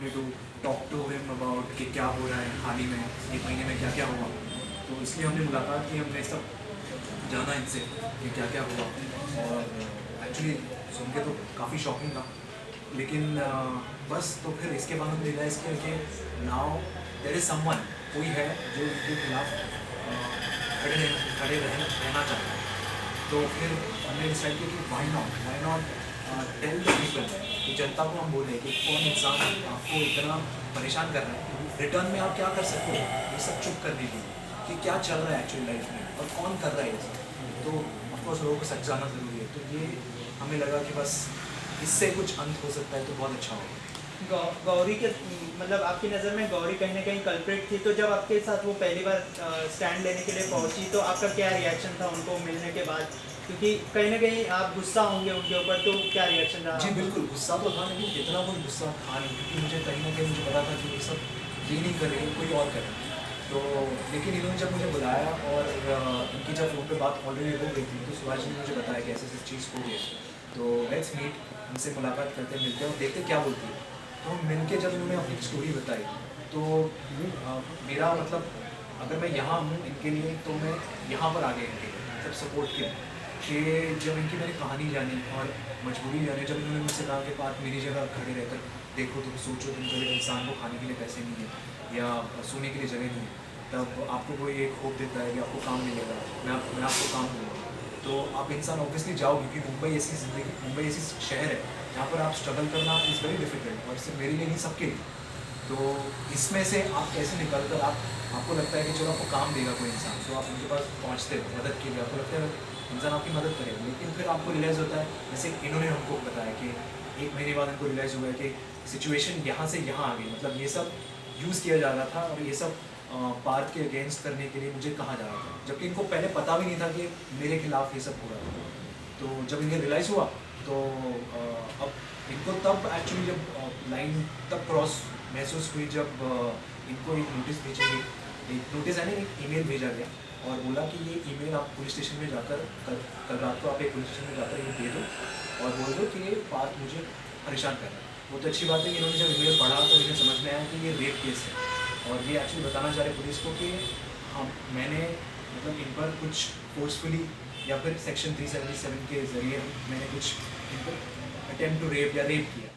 wanted to talk to him about कि क्या हो रहा है हाल ही में, एक महीने में क्या क्या हुआ। तो इसलिए हमने मुलाकात की, हमने सब जाना इनसे कि क्या क्या हुआ। और एक्चुअली सुन के तो काफ़ी शॉकिंग था, लेकिन बस तो फिर इसके बाद हमने रियलाइज़ किया कि नाउ देयर इज़ समवन, कोई है जो इनके खिलाफ खड़े रहना चाहता है। तो फिर हमने डिसाइड किया कि why not tell the people, कि जनता को हम बोलें कि कौन इंसान आपको इतना परेशान कर रहा है, रिटर्न में आप क्या कर सकते हो ये सब चुप कर दीजिए कि क्या चल रहा है एक्चुअली लाइफ में और कौन कर रहा है ये सब। तो ऑफकोर्स लोगों को सच जाना ज़रूरी है। तो ये हमें लगा कि बस इससे कुछ अंत हो सकता है तो बहुत अच्छा होगा। गौरी के मतलब आपकी नज़र में गौरी कहीं ना कहीं कल्प्रिट थी, तो जब आपके साथ वो पहली बार स्टैंड लेने के लिए पहुंची तो आपका क्या रिएक्शन था उनको मिलने के बाद? क्योंकि कहीं ना कहीं आप गुस्सा होंगे उनके ऊपर, तो क्या रिएक्शन रहा? जी बिल्कुल, गुस्सा तो था, लेकिन इतना कोई गुस्सा था नहीं, क्योंकि मुझे कहीं ना कहीं मुझे पता था कि ये सब ये नहीं कर रहे, कोई और करे। तो लेकिन इन्होंने जब मुझे बुलाया और इनकी जब फ़ोन पे बात ऑलरेडी हो गई थी, तो सुभाष जी ने मुझे बताया कि ऐसे ऐसी चीज़ हो गई। तो लेट्स मीट, उनसे मुलाकात करते मिलते हैं और देखते क्या बोलती है। तो मिल के जब इन्होंने अपनी स्टोरी बताई, तो मेरा मतलब अगर मैं यहाँ हूँ इनके लिए, तो मैं यहाँ पर आ गया इनके लिए सब सपोर्ट के लिए। कि जब इनकी मैंने कहानी जानी और मजबूरी जानी, जब इन्होंने मुझसे कहा कि पार्थ मेरी जगह खड़े रहकर देखो, तुम सोचो, तुम जब एक इंसान को खाने के लिए पैसे नहीं है या सोने के लिए जगह नहीं है, तब आपको कोई एक होप देता है कि आपको काम मिलेगा, मैं आपको काम दूँगा, तो आप इंसान ऑब्वियसली जाओगे। क्योंकि मुंबई ऐसी ज़िंदगी, मुंबई ऐसी शहर है जहाँ पर आप स्ट्रगल करना इज़ वेरी डिफिकल्ट, और सिर्फ मेरे लिए नहीं, सबके लिए। तो इसमें से आप कैसे निकल कर आपको लगता है कि चलो आपको काम देगा कोई इंसान, तो आप उनके पास पहुँचते हो मदद के लिए, आपको लगता है इंसान आपकी मदद करेगा। लेकिन फिर आपको रियलाइज़ होता है, जैसे इन्होंने हमको बताया कि 1 महीने बाद इनको रियलाइज़ हुआ है कि सिचुएशन यहाँ से यहाँ आ गई, मतलब ये सब यूज़ किया जा रहा था और ये सब पार्थ के अगेंस्ट करने के लिए मुझे कहा जा रहा था, जबकि इनको पहले पता भी नहीं था कि मेरे खिलाफ ये सब हो रहा था। तो जब इन्हें रियलाइज़ हुआ, तो अब इनको तब एक्चुअली जब लाइन तब क्रॉस महसूस हुई, जब इनको एक नोटिस भेजी गई, एक नोटिस यानी एक ईमेल भेजा गया और बोला कि ये ईमेल आप पुलिस स्टेशन में जाकर कल रात को आप एक पुलिस स्टेशन में जाकर ये दे दो और बोल दो कि ये बात मुझे परेशान कर रहा है। बहुत अच्छी बात है कि इन्होंने जब ईमेल पढ़ा तो इन्हें समझ में आया कि ये रेप केस है, और ये एक्चुअली बताना चाह रहे पुलिस को कि हम मैंने मतलब इन पर कुछ फोर्सफुली या फिर सेक्शन 377 के ज़रिए मैंने कुछ इन पर अटेम्प्ट टू रेप या रेप किया।